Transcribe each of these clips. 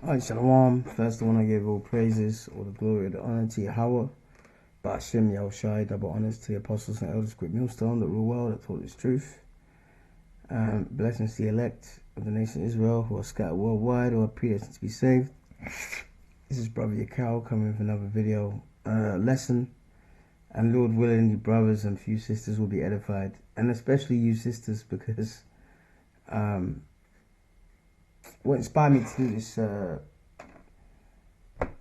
Hi, Shalom. First, I want to give all praises, all the glory, the honor to Yahweh, Ba'ashem Yahushai, double honors to the apostles and elders, great millstone, that rule well, that taught His truth. Blessings to the elect of the nation of Israel, who are scattered worldwide, who are predestined to be saved. This is Brother Yakao coming with another video lesson. And Lord willing, you brothers and few sisters will be edified, and especially you sisters, because what inspired me to do this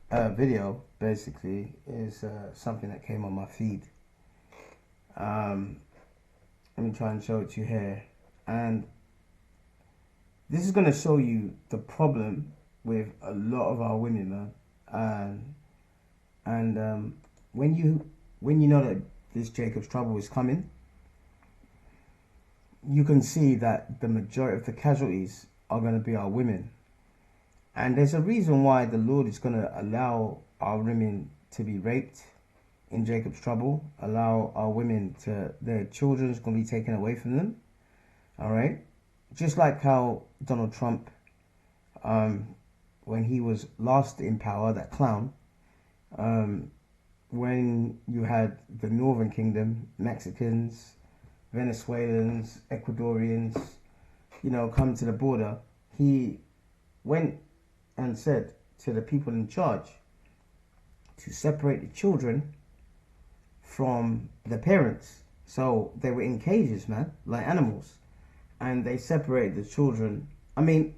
video basically is something that came on my feed. Let me try and show it to you here, and this is going to show you the problem with a lot of our women, man. And when you know that this Jacob's trouble is coming, you can see that the majority of the casualties are going to be our women. And there's a reason why the Lord is going to allow our women to be raped in Jacob's trouble, allow our women to, their children is going to be taken away from them. All right. Just like how Donald Trump, when he was last in power, that clown, when you had the Northern Kingdom, Mexicans, Venezuelans, Ecuadorians, come to the border, he went and said to the people in charge to separate the children from the parents. So they were in cages, man, like animals. And they separated the children. I mean,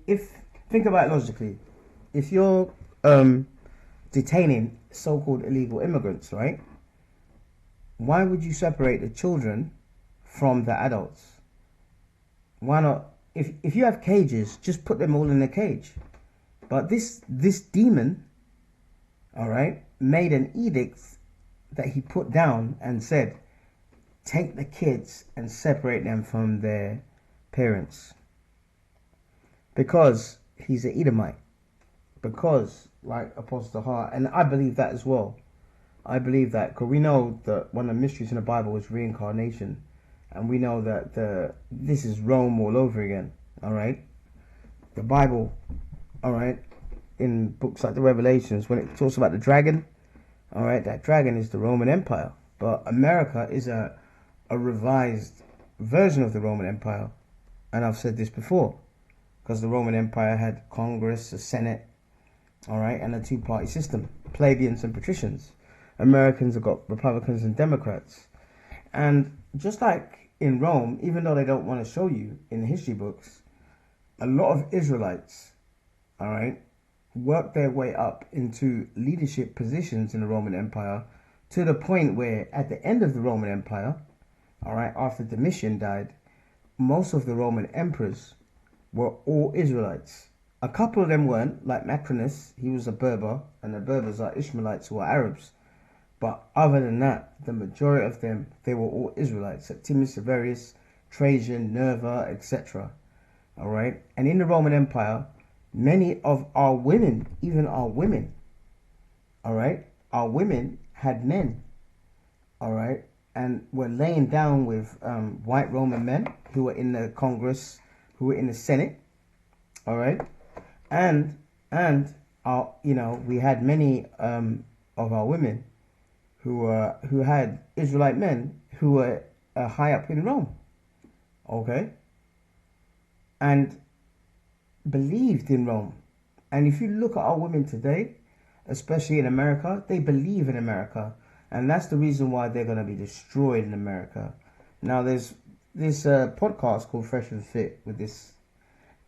think about it logically. If you're detaining so-called illegal immigrants, right? Why would you separate the children from the adults? Why not? If you have cages, just put them all in a cage. But this demon, all right, made an edict that he put down and said, take the kids and separate them from their parents. Because he's an Edomite. Because, like Apostle Hart, and I believe that as well. I believe that because we know that one of the mysteries in the Bible is reincarnation. And we know that this is Rome all over again, all right? The Bible, all right, in books like the Revelations, when it talks about the dragon, all right, that dragon is the Roman Empire. But America is a revised version of the Roman Empire. And I've said this before, because the Roman Empire had Congress, a Senate, all right, and a two-party system, plebeians and patricians. Americans have got Republicans and Democrats. And just like in Rome, even though they don't want to show you in the history books, a lot of Israelites, all right, worked their way up into leadership positions in the Roman Empire, to the point where at the end of the Roman Empire, all right, after Domitian died, most of the Roman emperors were all Israelites. A couple of them weren't, like Macrinus, he was a Berber, and the Berbers are Ishmaelites who are Arabs. But other than that, the majority of them, they were all Israelites. Septimius Severus, Trajan, Nerva, etc. All right? And in the Roman Empire, many of our women, even our women, all right? Our women had men, all right? And were laying down with white Roman men who were in the Congress, who were in the Senate, all right? And our, we had many of our women who had Israelite men who were high up in Rome, okay, and believed in Rome. And if you look at our women today, especially in America, they believe in America, and that's the reason why they're going to be destroyed in America. Now, there's this podcast called Fresh and Fit with this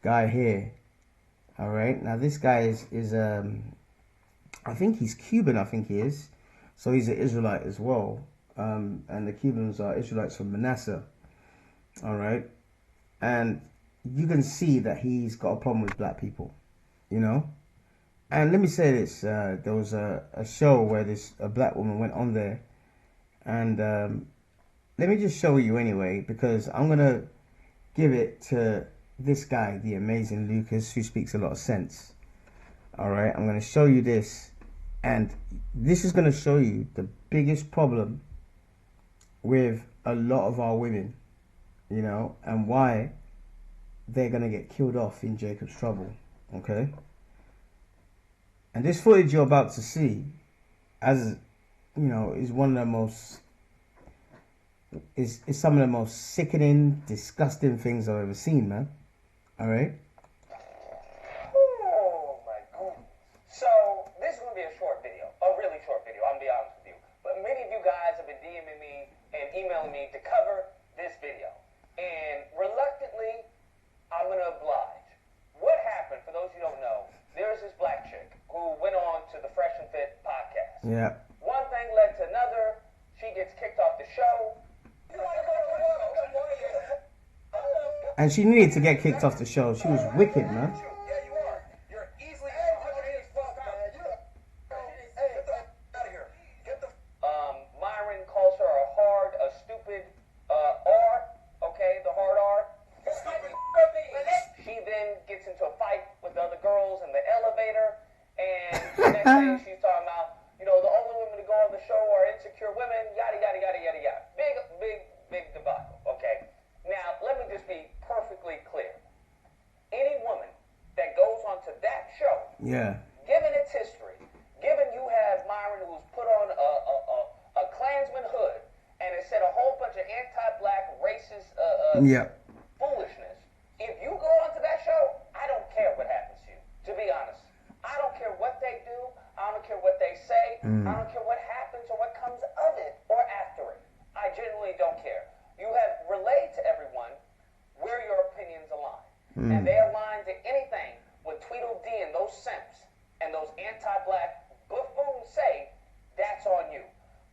guy here. All right, now this guy is I think he's Cuban. I think he is. So he's an Israelite as well. And the Cubans are Israelites from Manasseh. All right. And you can see that he's got a problem with black people, And let me say this. There was a show where a black woman went on there. And let me just show you anyway, because I'm going to give it to this guy, the amazing Lucas, who speaks a lot of sense. All right. I'm going to show you this. And this is going to show you the biggest problem with a lot of our women, and why they're going to get killed off in Jacob's trouble, okay? And this footage you're about to see, as you know, is one of the most is some of the most sickening, disgusting things I've ever seen, man. All right. Oh my goodness. So this is gonna be a short video, a really short video. I'm gonna be honest with you. But many of you guys have been DMing me and emailing me to cover this video, and reluctantly, I'm gonna oblige. What happened? For those who don't know, there's this black chick who went on to the Fresh and Fit podcast. Yeah. One thing led to another. She gets kicked off the show. And she needed to get kicked off the show. She was wicked, man. Myron calls her a hard, a stupid R. Okay, the hard R. She then gets into a fight with the other girls in the elevator, and the next thing she's talking about, you know, the only women to go on the show are insecure women, yada yada yada yada yada. Big debacle. Okay. Now let me just be perfectly clear. Any woman that goes onto that show, Yeah. given its history, given you have Myron who's put on a Klansman hood and has said a whole bunch of anti-black racist Yeah. foolishness. If you go onto that show, I don't care what happens to you. To be honest, I don't care what they do. I don't care what they say. I don't care what happens or what comes of it or after it. I genuinely don't care. You have relayed to everyone where your opinions align. And they align to anything what Tweedledee and those simps and those anti-black buffoons say, that's on you.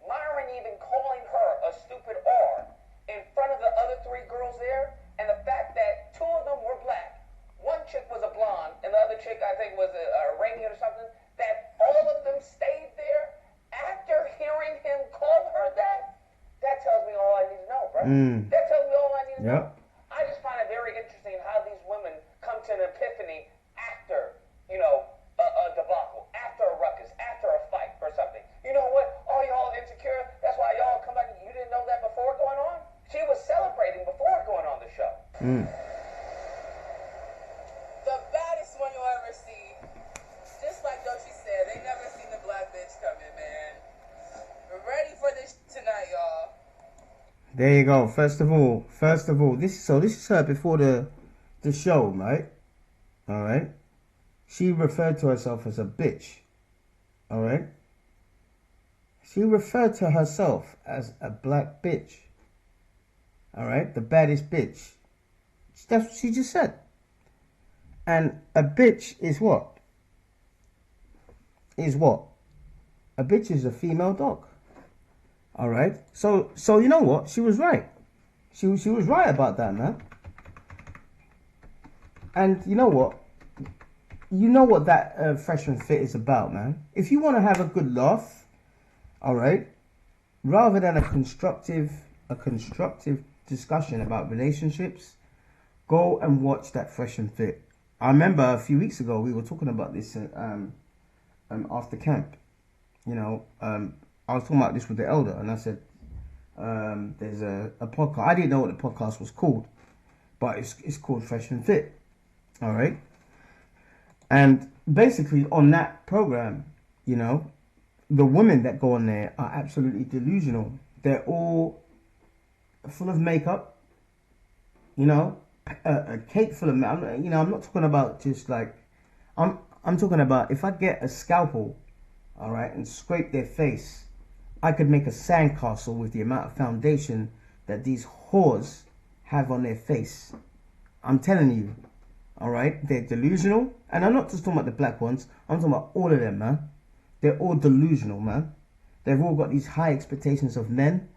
Myron even calling her a stupid R in front of the other three girls there, and the fact that two of them were black. One chick was a blonde, and the other chick, I think, was a Iranian or something, that all of them stayed there after hearing him call her that. That tells me all I need to know, bro. That tells me all I need to know. I just find it very interesting how these women come to an epiphany after, you know, a debacle, after a ruckus, after a fight or something. You know what? All y'all insecure. That's why y'all come back. You didn't know that before going on? She was celebrating before going on the show. The baddest one you'll ever see. Just like Dochi said, they never seen the black bitch coming, man. We're ready for this tonight, y'all. There you go. First of all, this is her before the show, right? All right. She referred to herself as a bitch. All right. She referred to herself as a black bitch. All right, the baddest bitch. That's what she just said. And a bitch is what? A bitch is a female dog. All right. So you know what? She was right. She was right about that, man. And you know what? You know what that Fresh and Fit is about, man. If you want to have a good laugh, all right, rather than a constructive discussion about relationships, go and watch that Fresh and Fit. I remember a few weeks ago we were talking about this after camp. You know, I was talking about this with the elder, and I said there's a podcast. I didn't know what the podcast was called, but it's called Fresh and Fit. All right. And basically on that program, you know, the women that go on there are absolutely delusional. They're all full of makeup, you know, a cake full of makeup. You know, I'm not talking about just like, I'm talking about if I get a scalpel, all right, and scrape their face, I could make a sandcastle with the amount of foundation that these whores have on their face. I'm telling you. All right, they're delusional, and I'm not just talking about the black ones. I'm talking about all of them, man. They're all delusional, man. They've all got these high expectations of men.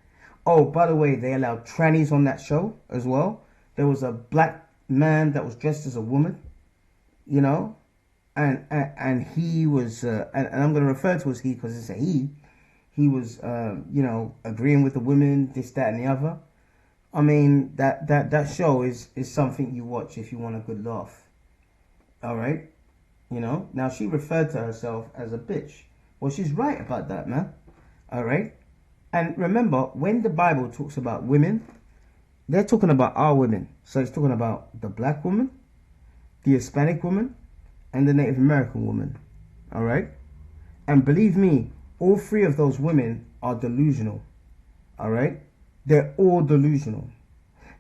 Oh, by the way, they allowed trannies on that show as well. There was a black man that was dressed as a woman, you know, and he was, and I'm going to refer to as he because it's a he. He was, you know, agreeing with the women, this, that, and the other. I mean, that show is something you watch if you want a good laugh. All right? You know? Now, she referred to herself as a bitch. Well, she's right about that, man. All right? And remember, when the Bible talks about women, they're talking about our women. So it's talking about the black woman, the Hispanic woman, and the Native American woman. All right? And believe me, all three of those women are delusional. All right? They're all delusional.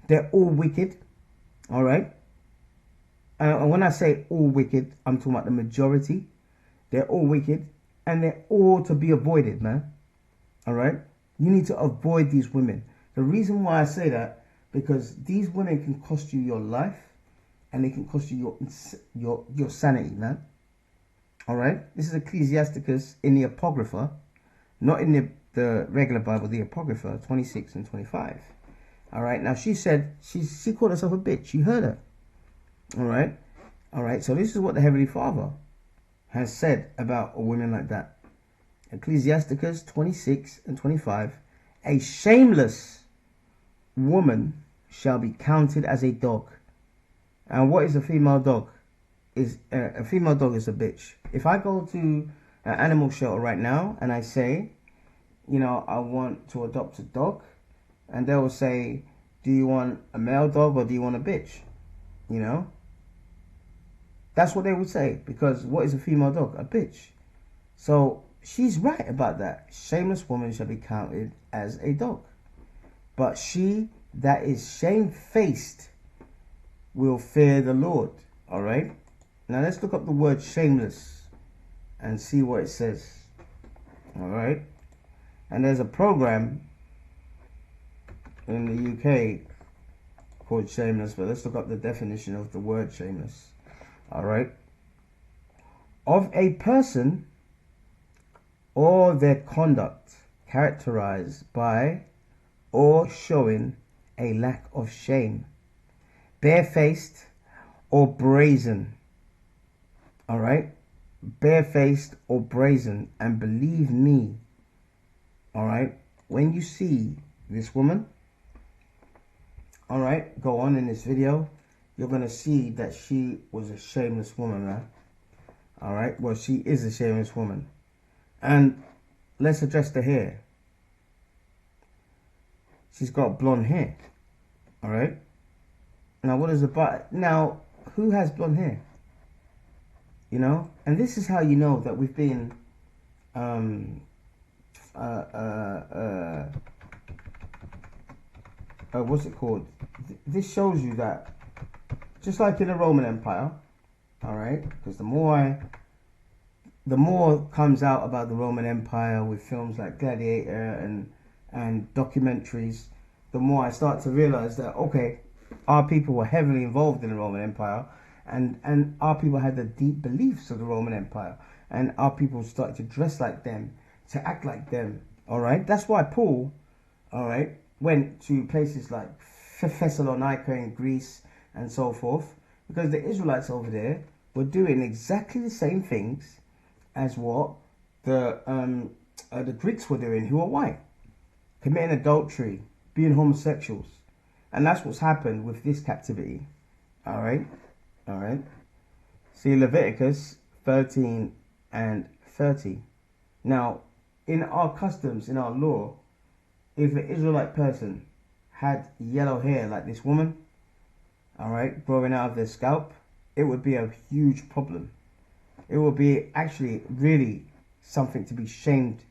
They're all wicked. All right? And when I say all wicked, I'm talking about the majority. They're all wicked. And they're all to be avoided, man. All right? You need to avoid these women. The reason why I say that, because these women can cost you your life. And they can cost you your sanity, man. All right? This is Ecclesiasticus in the Apocrypha. Not in the regular Bible, the Apocrypha, 26 and 25. All right? Now, she said, she called herself a bitch. You heard her. All right? All right? So this is what the Heavenly Father has said about a woman like that. Ecclesiasticus 26 and 25. A shameless woman shall be counted as a dog. And what is a female dog? A female dog is a bitch. If I go to an animal shelter right now and I say, you know, I want to adopt a dog, and they will say, do you want a male dog or do you want a bitch? You know? That's what they would say, because what is a female dog? A bitch. So she's right about that. Shameless woman shall be counted as a dog. But she that is shamefaced will fear the Lord. All right? Now let's look up the word shameless and see what it says. All right? And there's a program in the UK called Shameless, but let's look up the definition of the word shameless. All right? Of a person or their conduct characterized by or showing a lack of shame, barefaced or brazen. All right? Barefaced or brazen. And believe me, all right, when you see this woman, all right, go on in this video, you're going to see that she was a shameless woman, man. All right? Well, she is a shameless woman. And let's address the hair. She's got blonde hair. All right? Now, what is about... Now, who has blonde hair? You know? And this is how you know that we've been... what's it called? This shows you that, just like in the Roman Empire, all right? Because the more comes out about the Roman Empire with films like Gladiator and documentaries, the more I start to realize that, okay, our people were heavily involved in the Roman Empire, and our people had the deep beliefs of the Roman Empire, and our people started to dress like them, to act like them, all right? That's why Paul, all right, went to places like Thessalonica in Greece and so forth, because the Israelites over there were doing exactly the same things as what the Greeks were doing, who are white, committing adultery, being homosexuals. And that's what's happened with this captivity. All right? All right? See Leviticus 13 and 30. Now, in our customs, in our law, if an Israelite person had yellow hair like this woman, all right, growing out of their scalp, it would be a huge problem. It would be actually really something to be shamed,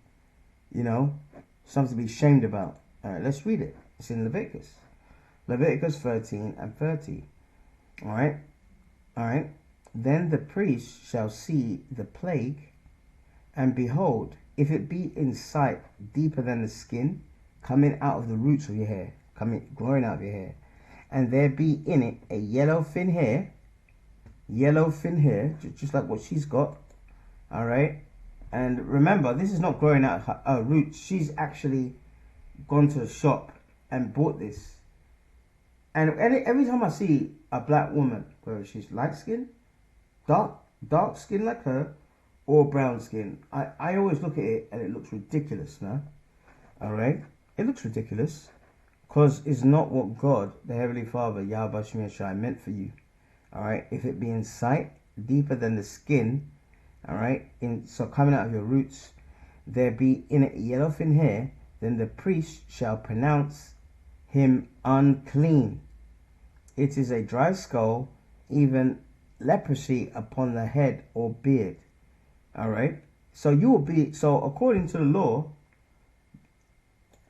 you know, something to be shamed about. All right, let's read it. It's in Leviticus. Leviticus 13 and 30. All right. All right. Then the priest shall see the plague, and behold, if it be in sight deeper than the skin, coming out of the roots of your hair, growing out of your hair, and there be in it a yellow thin hair, just like what she's got, all right? And remember, this is not growing out her roots. She's actually gone to a shop and bought this. And every time I see a black woman, whether she's light skin, dark skin like her, or brown skin, I always look at it and it looks ridiculous, man. All right? It looks ridiculous because it's not what God, the Heavenly Father, Yahweh Shem Yeshai, meant for you. All right? If it be in sight, deeper than the skin, all right? So coming out of your roots, there be in it yellow thin hair, then the priest shall pronounce him unclean. It is a dry skull, even leprosy upon the head or beard. All right? So you will be, so according to the law,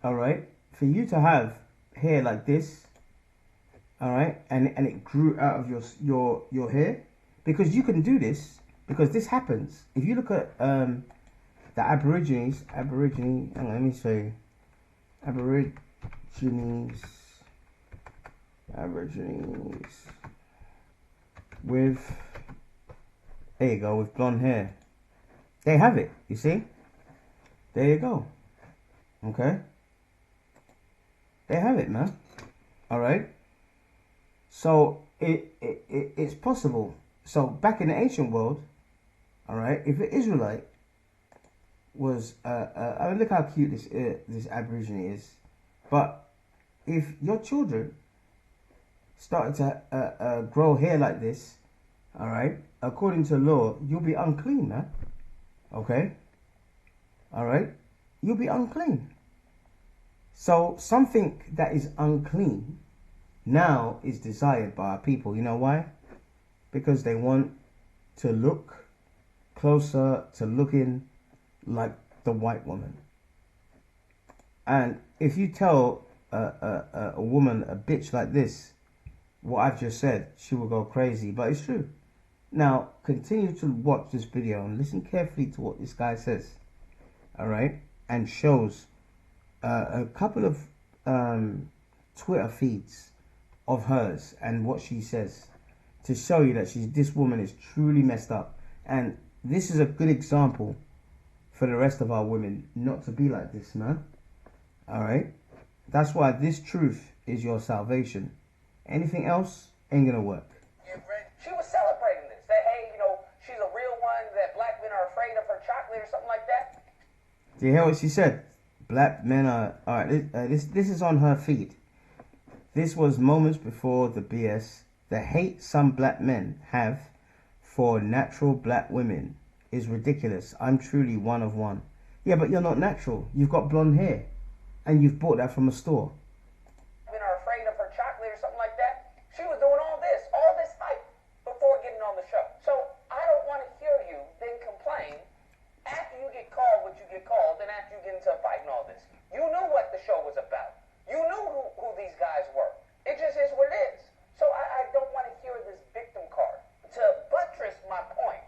all right, for you to have hair like this, all right, and it grew out of your hair, because you can do this, because this happens. If you look at the Aborigines, hang on, let me say, Aborigines with, there you go, with blonde hair. They have it, you see? There you go. Okay? They have it, man. Alright? So, it's possible. So, back in the ancient world, alright, if an Israelite was, I mean, look how cute this Aborigine is. But, if your children started to grow hair like this, alright, according to law, you'll be unclean, man. Okay? Alright? You'll be unclean. So something that is unclean now is desired by our people. You know why? Because they want to look closer to looking like the white woman. And if you tell a woman, a bitch like this, what I've just said, she will go crazy. But it's true. Now, continue to watch this video and listen carefully to what this guy says, alright? And shows a couple of Twitter feeds of hers and what she says to show you that this woman is truly messed up. And this is a good example for the rest of our women not to be like this, man. Alright? That's why this truth is your salvation. Anything else ain't gonna work. She was celebrating this. That, hey, you know, she's a real one, that black men are afraid of her chocolate or something like that. Do you hear what she said? Black men are... Alright, this is on her feed. This was moments before the BS. The hate some black men have for natural black women is ridiculous. I'm truly one of one. Yeah, but you're not natural. You've got blonde hair. And you've bought that from a store. Men are afraid of her chocolate or something like that. She was doing all this hype before getting on the show. So I don't want to hear you then complain after you get called what you get called and after you get into a fight and all this. You knew what the show was about. You knew who these guys were. It just is what it is. So I don't want to hear this victim card. To buttress my point,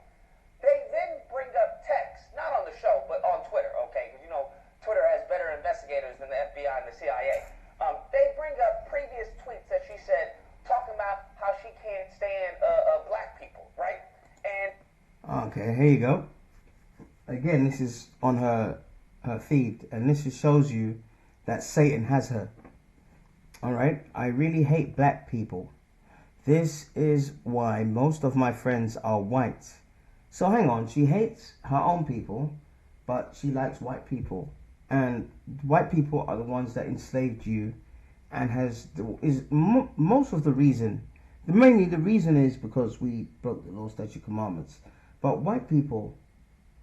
they then bring up text, not on the show, but on Twitter, okay? Because, you know, Twitter has better investigators than the FBI and the CIA. They bring up previous tweets that she said, talking about how she can't stand black people, right? And okay, here you go. Again, this is on her feed, and this just shows you that Satan has her. Alright? I really hate black people. This is why most of my friends are white. So hang on, she hates her own people, but she likes white people. And white people are the ones that enslaved you, and most of the reason. Mainly the reason is because we broke the law, statute, commandments. But white people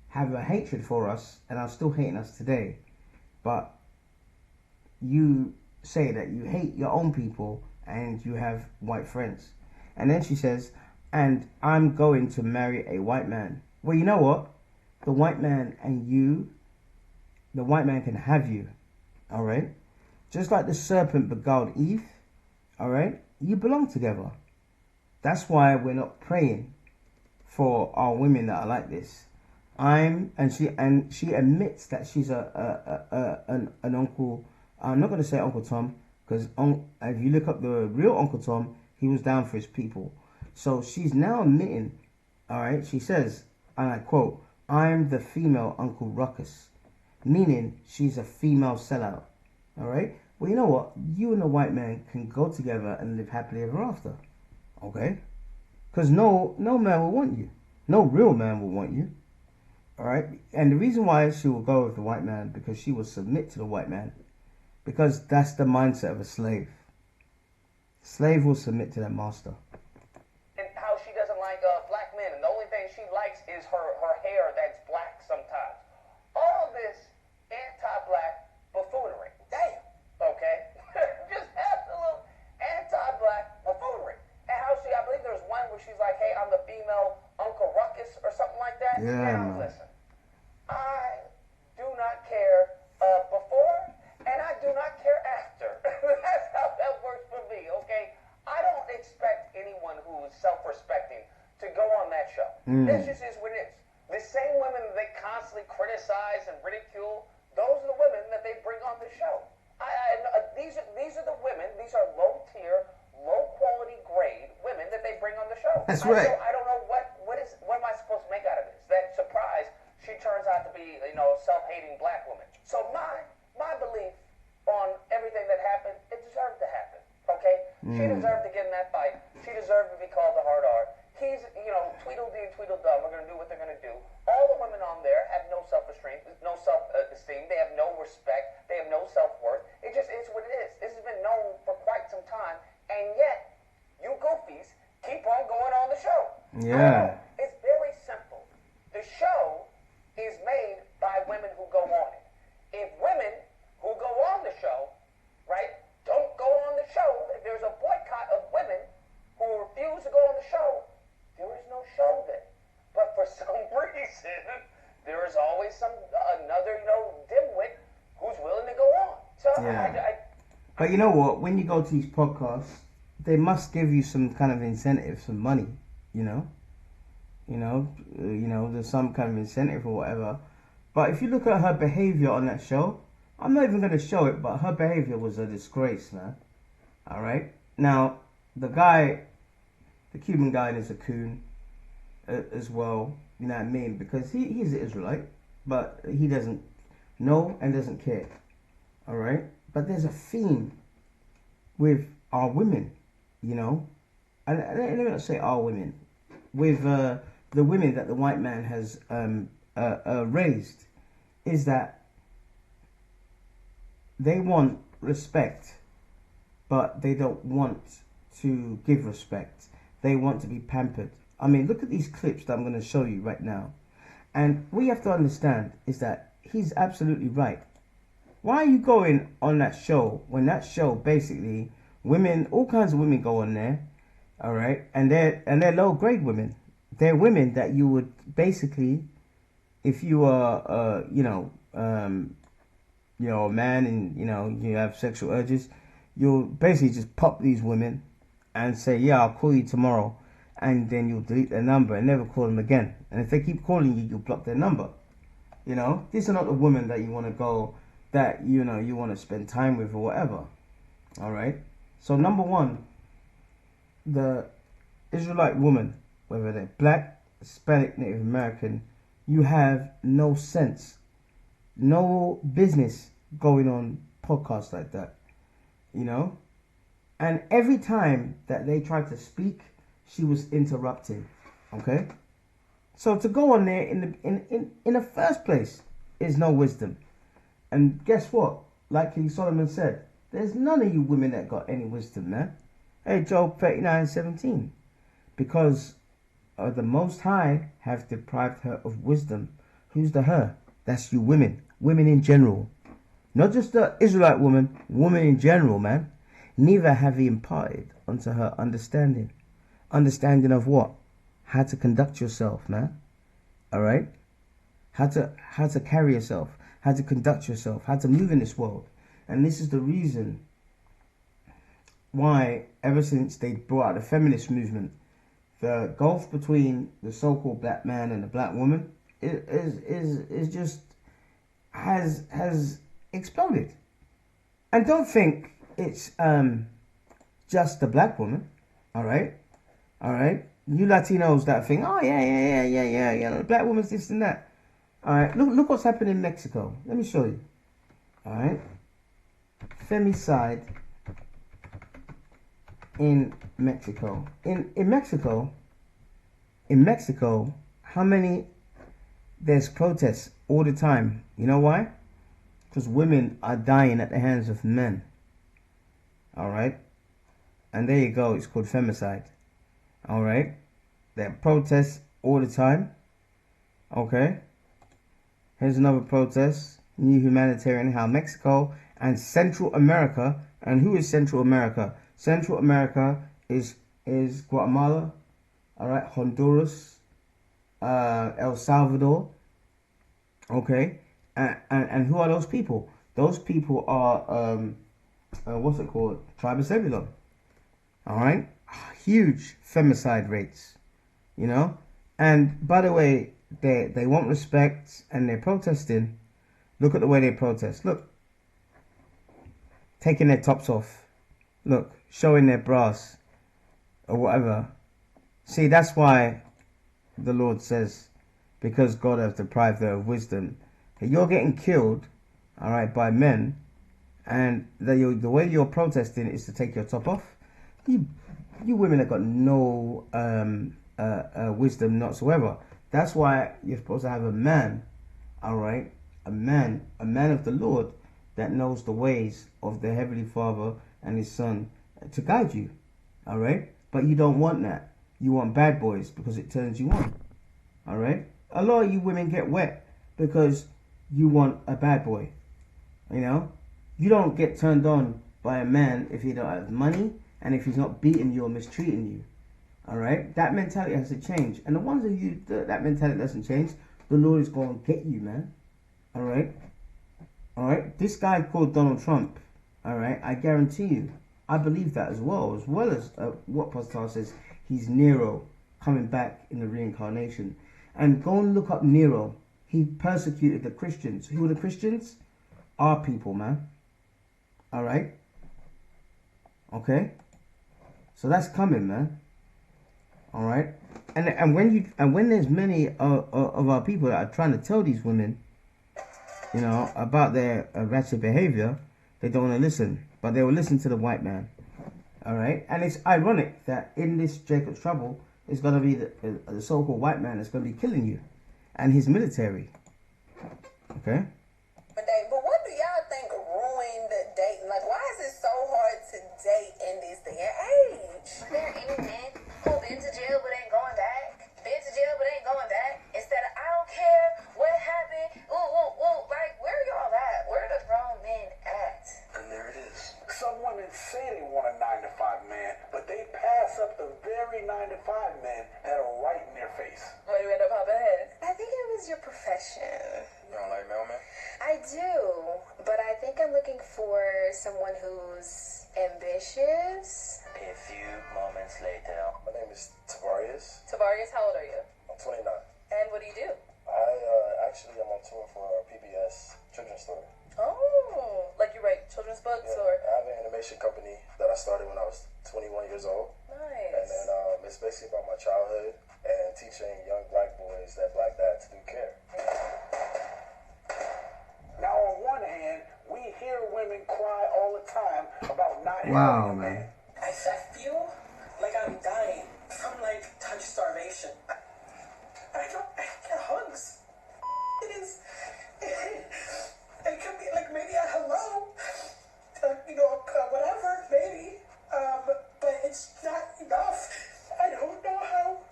have a hatred for us and are still hating us today. But you say that you hate your own people and you have white friends. And then she says, and I'm going to marry a white man. Well, you know what? The white man and you, the white man can have you. Alright? Just like the serpent beguiled Eve. Alright? You belong together. That's why we're not praying for our women that are like this. She admits that she's an uncle. I'm not going to say Uncle Tom, because if you look up the real Uncle Tom, he was down for his people. So she's now admitting, all right, she says, and I quote, I'm the female Uncle Ruckus, meaning she's a female sellout. All right. Well, you know what? You and the white man can go together and live happily ever after. Okay? Because no man will want you. No real man will want you. Alright? And the reason why she will go with the white man, because she will submit to the white man. Because that's the mindset of a slave. Slave will submit to their master. And how she doesn't like black men, and the only thing she likes is her hair that's black sometimes. All this anti-black buffoonery. Damn. Okay? Just absolute anti-black buffoonery. And how I believe there was one where she's like, hey, I'm the female Uncle Ruckus or something like that. Yeah, now, man. listen. This just is what it is. The same women that they constantly criticize and ridicule, those are the women that they bring on the show. These are the women. These are low tier, low quality grade women that they bring on the show. That's right. I don't know what am I supposed to make out of this? That surprise, she turns out to be self-hating black woman. So my belief on everything that happened, it deserved to happen. Okay, she deserved to get in that fight. She deserved to be called the hard R. He's Tweedledee and Tweedledum are going to do what they're going to do. All the women on there have no self-esteem. They have no respect. They have no self-worth. It just is what it is. This has been known for quite some time, and yet you goofies keep on going on the show. Yeah. It's very simple. The show is made by women who go on it. If women who go on the show, right, don't go on the show, if there's a boycott of women who refuse to go on the show, there is no show then. But for some reason, there is always another dimwit who's willing to go on. So yeah. But you know what? When you go to these podcasts, they must give you some kind of incentive, some money. There's some kind of incentive or whatever. But if you look at her behavior on that show, I'm not even going to show it, but her behavior was a disgrace, man. All right. Now the Cuban guy is a coon as well. You know what I mean? Because he's an Israelite, but he doesn't know and doesn't care. All right. But there's a theme with our women, and let me not say our women, with the women that the white man has raised, is that they want respect, but they don't want to give respect. They want to be pampered. I mean, look at these clips that I'm going to show you right now. And what you have to understand is that he's absolutely right. Why are you going on that show when that show basically women, all kinds of women go on there, all right, and they're low grade women. They're women that you would basically, if you are a man and you have sexual urges, you'll basically just pop these women and say, yeah, I'll call you tomorrow, and then you'll delete their number and never call them again. And if they keep calling you, you'll block their number. These are not the women that you want to go, that you want to spend time with or whatever. All right. So number one, the Israelite woman, whether they're black, Hispanic, Native American, you have no sense, no business going on podcasts like that, And every time that they tried to speak, she was interrupting. Okay. So to go on there in the first place is no wisdom. And guess what? Like King Solomon said, there's none of you women that got any wisdom, man. Hey, Job 39:17. Because the Most High have deprived her of wisdom. Who's the her? That's you women. Women in general. Not just the Israelite woman in general, man. Neither have he imparted unto her understanding. Understanding of what? How to conduct yourself, man. All right? How to carry yourself. How to conduct yourself. How to move in this world. And this is the reason why, ever since they brought out the feminist movement, the gulf between the so-called black man and the black woman is just has exploded. And don't think it's just the black woman. All right. You Latinos that think, oh yeah, the black woman's this and that. All right. Look what's happened in Mexico. Let me show you. All right. Femicide in Mexico. In Mexico, how many? There's protests all the time. You know why? Because women are dying at the hands of men. All right. And there you go. It's called femicide. All right. There are protests all the time. Okay. Here's another protest. New humanitarian. How Mexico and Central America. And who is Central America? Central America is Guatemala. All right. Honduras. El Salvador. Okay. And who are those people? Those people are what's it called? Tribe of Zebulon. All right. Huge femicide rates. And by the way, they want respect and they're protesting. Look at the way they protest. Look, taking their tops off. Look, showing their bras or whatever. See, that's why the Lord says, because God has deprived them of wisdom, that you're getting killed, all right, by men, and the way you're protesting is to take your top off. You women have got no wisdom whatsoever. That's why you're supposed to have a man, all right, a man of the Lord that knows the ways of the Heavenly Father and His Son to guide you, all right. But you don't want that. You want bad boys because it turns you on, all right. A lot of you women get wet because you want a bad boy, you know. You don't get turned on by a man if he don't have money and if he's not beating you or mistreating you. All right, that mentality has to change. And the ones of you that mentality doesn't change, the Lord is going to get you, man. All right, all right. This guy called Donald Trump. All right, I guarantee you, I believe that as well as what Pastor says. He's Nero coming back in the reincarnation. And go and look up Nero. He persecuted the Christians. Who are the Christians? Our people, man. All right. Okay. So that's coming, man. All right. And when there's many of our people that are trying to tell these women, you know, about their ratchet behavior, they don't want to listen, but they will listen to the white man. All right. And it's ironic that in this Jacob's trouble, it's going to be the so-called white man that's going to be killing you, and his military. Okay. But what do y'all think ruined dating? Like, why is it so hard to date in this day and age? Are there any men who been to jail but ain't going back? Been to jail but ain't going back? Instead of, I don't care what happened. Ooh. Like, where y'all at? Where the grown men at? And there it is. Some women say they want a 9-to-5 man, but they pass up the very 9-to-5 men that'll right in their face. What do you end up popping head? I think it was your profession. You don't like mailman? I do, but I think I'm looking for someone who's ambitious. A few moments later. My name is Tavarius. Tavarius, how old are you? I'm 29. And what do you do? Actually I'm on tour for PBS Children's Story. Oh, like you write children's books or? I have an animation company that I started when I was 21 years old. Nice. And then it's basically about my childhood and teaching young black boys that black dads do care. Now, on one hand, we hear women cry all the time about not Wow, having a man. I feel like I'm dying from like touch starvation. I get hugs. It is. It could be like maybe a hello, whatever, maybe. But it's not enough. I don't know how.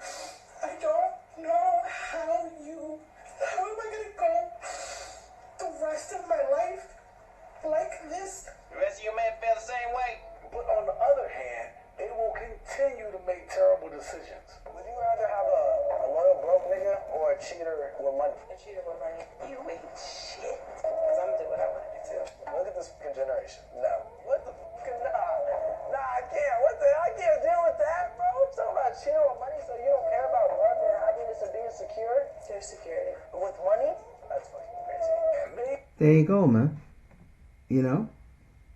How am I gonna go the rest of my life like this? The rest of you men feel the same way. But on the other hand, they will continue to make terrible decisions. Would you rather have a loyal broke nigga or a cheater with money? A cheater with money. You ain't shit. Because I'm gonna do what I want to do too. Look at this fucking generation. No. What the fuck? Nah, I can't. I can't deal with that, bro. You're talking about cheating with money, so you don't care about love and happiness and being secure? There's security. With money? That's fucking crazy. There you go, man. You know,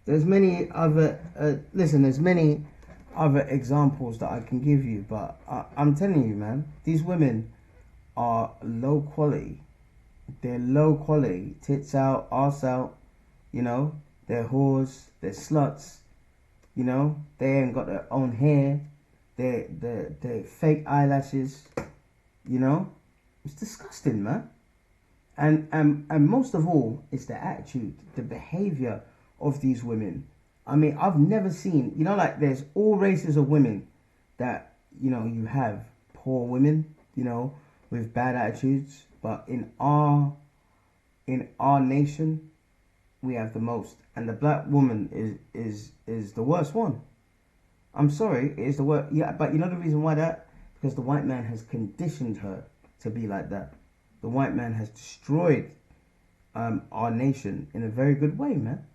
there's many other. There's many other examples that I can give you, but I'm telling you, man, these women are low quality. They're low quality. Tits out, arse out. You know, they're whores. They're sluts. You know, they ain't got their own hair. They're fake eyelashes. You know, it's disgusting, man. And most of all, it's the attitude, the behavior of these women. I mean, I've never seen, you know, like there's all races of women that, you know, you have poor women, you know, with bad attitudes. But in our nation, we have the most. And the black woman is the worst one. I'm sorry, it is the worst. Yeah, but you know the reason why that? Because the white man has conditioned her to be like that. The white man has destroyed our nation in a very good way, man.